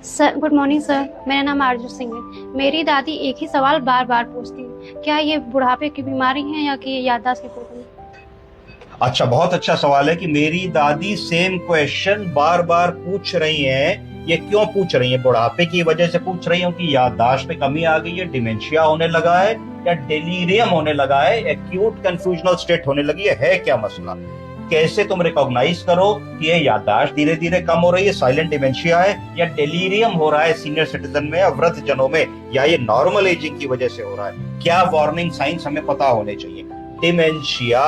Sir good morning sir. मेरा नाम आरजू सिंह है। मेरी दादी एक ही सवाल बार बार पूछती है, क्या ये बुढ़ापे की बीमारी है या कि याददाश्त की प्रॉब्लम? अच्छा, बहुत अच्छा सवाल है कि मेरी दादी सेम क्वेश्चन बार बार पूछ रही हैं। ये क्यों पूछ रही हैं? बुढ़ापे की वजह से पूछ रही हूँ कि याददाश्त में कमी आ गई है, डिमेंशिया होने लगा है, या डेलीरियम होने लगा है, एक्यूट कंफ्यूजनल स्टेट होने लगी है क्या मसला? कैसे तुम रिकॉग्नाइज करो कि ये याददाश्त धीरे धीरे कम हो रही है, साइलेंट डिमेंशिया है, या डेलीरियम हो रहा है सीनियर सिटीजन में या वृद्ध जनों में, या ये नॉर्मल एजिंग की वजह से हो रहा है? क्या वार्निंग साइंस हमें पता होने चाहिए। डिमेंशिया,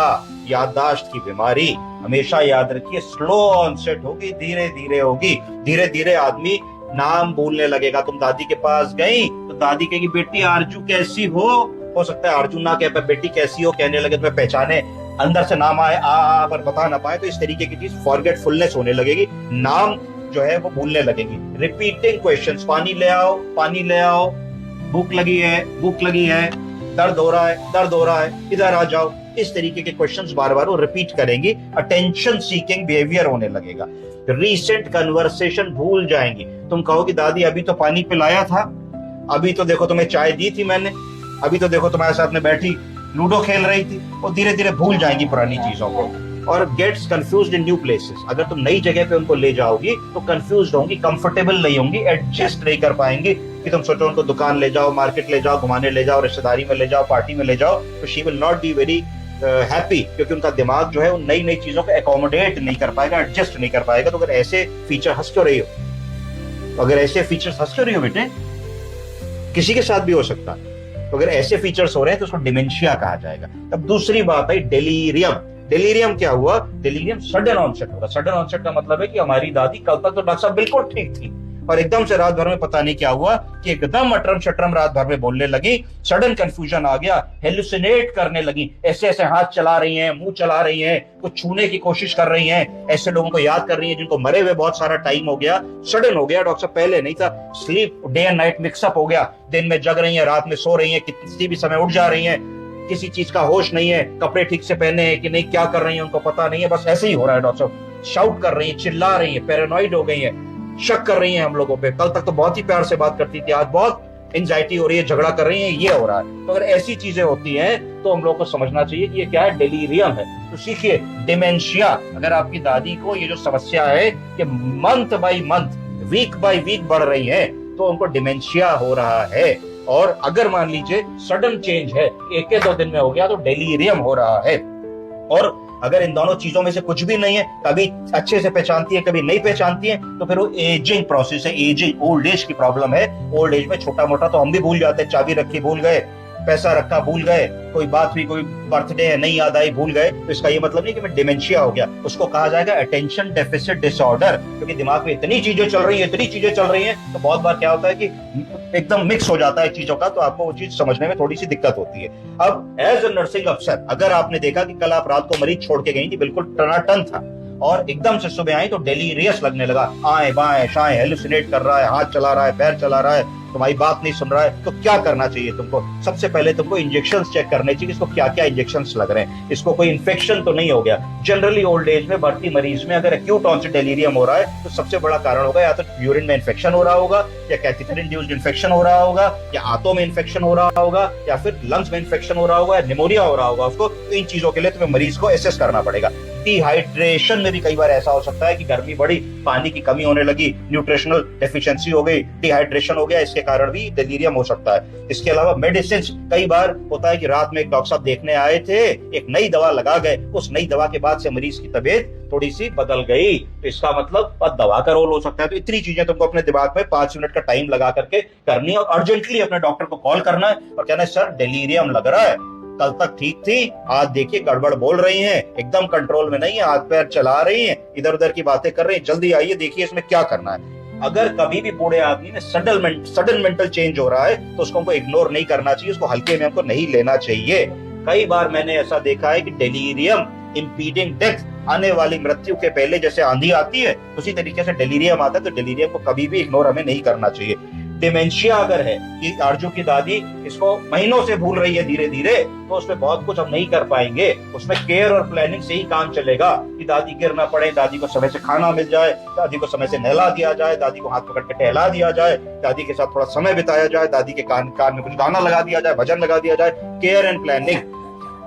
याददाश्त की बीमारी, हमेशा याद रखिए स्लो ऑनसेट होगी, धीरे धीरे होगी। धीरे धीरे आदमी नाम भूलने लगेगा। तुम दादी के पास गई तो दादी कहेगी बेटी आरजू कैसी हो सकता है आरजू ना कह पाए, बेटी कैसी हो कहने लगे, तुम्हें पहचाने, अंदर से नाम आए आ पर बता ना पाए, तो इस तरीके की चीज फॉरगेटफुलनेस होने लगेगी, नाम जो है वो भूलने लगेगी। रिपीटिंग क्वेश्चंस, पानी ले आओ, पानी ले आओ, भूख लगी है, भूख लगी है, दर्द हो रहा है, दर्द हो रहा है, इधर आ जाओ, इस तरीके के क्वेश्चंस बार बार वो रिपीट करेंगी। अटेंशन सीकिंग बिहेवियर होने लगेगा। रीसेंट कन्वर्सेशन भूल जाएंगी। तुम कहोगी दादी अभी तो पानी पिलाया था, अभी तो देखो तुम्हें चाय दी थी मैंने, अभी तो देखो तुम्हारे साथ में बैठी लूडो खेल रही थी। वो धीरे धीरे भूल जाएंगी पुरानी चीजों को और गेट्स कंफ्यूज्ड इन न्यू प्लेसेस। अगर तुम नई जगह पे उनको ले जाओगी तो कंफ्यूज्ड होंगी, कंफर्टेबल नहीं होंगी, एडजस्ट नहीं कर पाएंगी। कि तुम सोचो उनको दुकान ले जाओ, मार्केट ले जाओ, घुमाने ले जाओ, रिश्तेदारी में ले जाओ, पार्टी में ले जाओ, तो she will not be very happy, क्योंकि उनका दिमाग जो है वो नई नई चीजों को एकोमोडेट नहीं कर पाएगा, एडजस्ट नहीं कर पाएगा। तो अगर ऐसे फीचर हंस क्यों रही हो, तो अगर ऐसे फीचर्स हंस क्यों रही हो बेटे, किसी के साथ भी हो सकता है। तो अगर ऐसे फीचर्स हो रहे हैं तो उसको डिमेंशिया कहा जाएगा। अब दूसरी बात है डेलीरियम। डेलीरियम क्या हुआ? डेलीरियम सडन ऑनसेट होगा। सडन ऑनसेट का मतलब है कि हमारी दादी कल तक तो डॉक्टर साहब बिल्कुल ठीक थी और एकदम से रात भर में पता नहीं क्या हुआ कि एकदम अटरम शटरम रात भर में बोलने लगी, सडन कंफ्यूजन आ गया, हेलुसिनेट करने लगी, ऐसे ऐसे हाथ चला रही हैं, मुंह चला रही हैं, कुछ छूने की कोशिश कर रही हैं, ऐसे लोगों को याद कर रही हैं जिनको मरे हुए बहुत सारा टाइम हो गया। सडन हो गया डॉक्टर साहब, पहले नहीं था। Sleep day and night mix up हो गया, दिन में जग रही है, रात में सो रही है, किसी भी समय उठ जा रही है, किसी चीज का होश नहीं है, कपड़े ठीक से पहने हैं कि नहीं, क्या कर रही है उनको पता नहीं है, बस ऐसे ही हो रहा है डॉक्टर साहब। शाउट कर रही है, चिल्ला रही है, पैरानॉइड हो गई है, शक कर रही हैं हम लोगों पे। कल तक तो बहुत ही प्यार से बात करती थी, आज बहुत एंजाइटी हो रही है, झगड़ा कर रही है, ये हो रहा है। तो अगर ऐसी चीजें होती हैं तो हम लोग को समझना चाहिए कि ये क्या है, डेलीरियम है। तो सीखिए डिमेंशिया। अगर आपकी दादी को ये जो समस्या है कि month by month, week by week बढ़ रही है, तो उनको डिमेंशिया हो रहा है। और अगर मान लीजिए सडन चेंज है, एक दो दिन में हो गया, तो डेलीरियम हो रहा है। और अगर इन दोनों चीजों में से कुछ भी नहीं है, कभी अच्छे से पहचानती है, कभी नहीं पहचानती है, तो फिर वो एजिंग प्रोसेस है, एजिंग ओल्ड एज की प्रॉब्लम है। ओल्ड एज में छोटा मोटा तो हम भी भूल जाते हैं, चाबी रखी भूल गए, पैसा रखा भूल गए, कोई बात हुई, कोई बर्थडे है नहीं याद आई भूल गए, तो इसका ये मतलब नहीं कि मैं डिमेंशिया हो गया। उसको कहा जाएगा अटेंशन डेफिसिट डिसऑर्डर, क्योंकि दिमाग में इतनी चीजें चल रही हैं, इतनी चीजें चल रही हैं, तो बहुत बार क्या होता है कि एकदम मिक्स हो जाता है चीजों का, तो आपको वो चीज समझने में थोड़ी सी दिक्कत होती है। अब एज ए नर्सिंग अफसर, अगर आपने देखा कि कल आप रात को मरीज छोड़ के गई थी, बिल्कुल टनाटन था, और एकदम से सुबह आई तो डेलीरियस लगने लगा, आए बाएं शाएं, हेलुसिनेट कर रहा है, हाथ चला रहा है, पैर चला रहा है, तुम्हारी बात नहीं सुन रहा है, तो क्या करना चाहिए तुमको? सबसे पहले तुमको इंजेक्शन चेक करने चाहिए, इसको क्या क्या इंजेक्शन लग रहे हैं, इसको कोई इन्फेक्शन तो नहीं हो गया। जनरली ओल्ड एज में भर्ती मरीज में अगर एक्यूट ऑनसेट डेलीरियम हो रहा है, तो सबसे बड़ा कारण होगा या तो यूरिन में इन्फेक्शन हो रहा होगा, या कैथेटर इंड्यूस्ड इन्फेक्शन हो रहा होगा, या आंतों में इन्फेक्शन हो रहा होगा, या फिर लंग्स में इन्फेक्शन हो रहा होगा, या निमोनिया हो रहा होगा उसको। तो इन चीजों के लिए तुम्हें मरीज को एसेस करना पड़ेगा। डिहाइड्रेशन में भी कई बार ऐसा हो सकता है कि गर्मी बढ़ी, पानी की कमी होने लगी, न्यूट्रिशनल डेफिशिएंसी हो गई, डिहाइड्रेशन हो गया, इसके कारण भी डेलीरियम हो सकता है। इसके अलावा मेडिसिन, कई बार होता है कि रात में एक डॉक्टर साहब देखने आए थे, एक नई दवा लगा गए, उस नई दवा के बाद से मरीज की तबीयत थोड़ी सी बदल गई, तो इसका मतलब दवा का रोल हो सकता है। तो इतनी चीजें तुमको अपने दिमाग में 5 मिनट का टाइम लगा करके करनी है, और अर्जेंटली अपने डॉक्टर को कॉल करना है और कहना है सर डेलीरियम लग रहा है, कल तक ठीक थी, आज देखिए गड़बड़ बोल रही हैं, एकदम कंट्रोल में नहीं है, हाथ पैर चला रही हैं, इधर उधर की बातें कर रही हैं, जल्दी आइए देखिए इसमें क्या करना है। अगर कभी भी बूढ़े आदमी में सडन मेंटल चेंज हो रहा है तो उसको हमको इग्नोर नहीं करना चाहिए, उसको हल्के में हमको नहीं लेना चाहिए। कई बार मैंने ऐसा देखा है कि डेलीरियम इंपीडिंग डेथ, आने वाली मृत्यु के पहले जैसे आंधी आती है उसी तरीके से डेलीरियम आता है, तो डेलीरियम को कभी भी इग्नोर हमें नहीं करना चाहिए। डिमेंशिया अगर है कि आरजू की दादी इसको महीनों से भूल रही है धीरे धीरे, तो उसमें बहुत कुछ हम नहीं कर पाएंगे। उसमें केयर और प्लानिंग से ही काम चलेगा कि दादी गिर ना पड़े, दादी को समय से खाना मिल जाए, दादी को समय से नहला दिया जाए, दादी को हाथ पकड़ के टहला दिया जाए, दादी के साथ थोड़ा समय बिताया जाए, दादी के कान में कुछ गाना लगा दिया जाए, भजन लगा दिया जाए, केयर एंड प्लानिंग।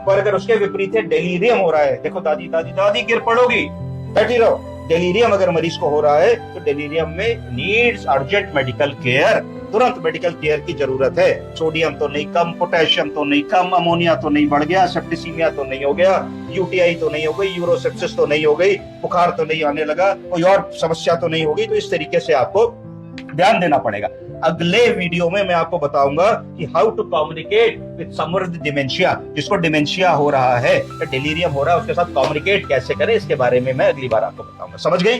पर अगर उसके विपरीत है, डेलीरियम हो रहा है, देखो दादी दादी दादी गिर पड़ोगी, बैठी रहो, डेलीरियम अगर मरीज को हो रहा है तो डेलीरियम में नीड्स अर्जेंट मेडिकल केयर, तुरंत मेडिकल केयर की जरूरत है। सोडियम तो नहीं कम, पोटेशियम तो नहीं कम, अमोनिया तो नहीं बढ़ गया, सेप्टिसीमिया तो नहीं हो गया, यूटीआई तो नहीं हो गई, यूरोसेप्सिस तो नहीं हो गई, बुखार तो नहीं आने लगा, कोई और समस्या तो नहीं होगी। तो इस तरीके से आपको ध्यान देना पड़ेगा। अगले वीडियो में मैं आपको बताऊंगा कि how to communicate with someone with dementia, जिसको डिमेंशिया हो रहा है, डेलीरियम हो रहा है, उसके साथ कम्युनिकेट कैसे करें, इसके बारे में मैं अगली बार आपको बताऊंगा। समझ गए?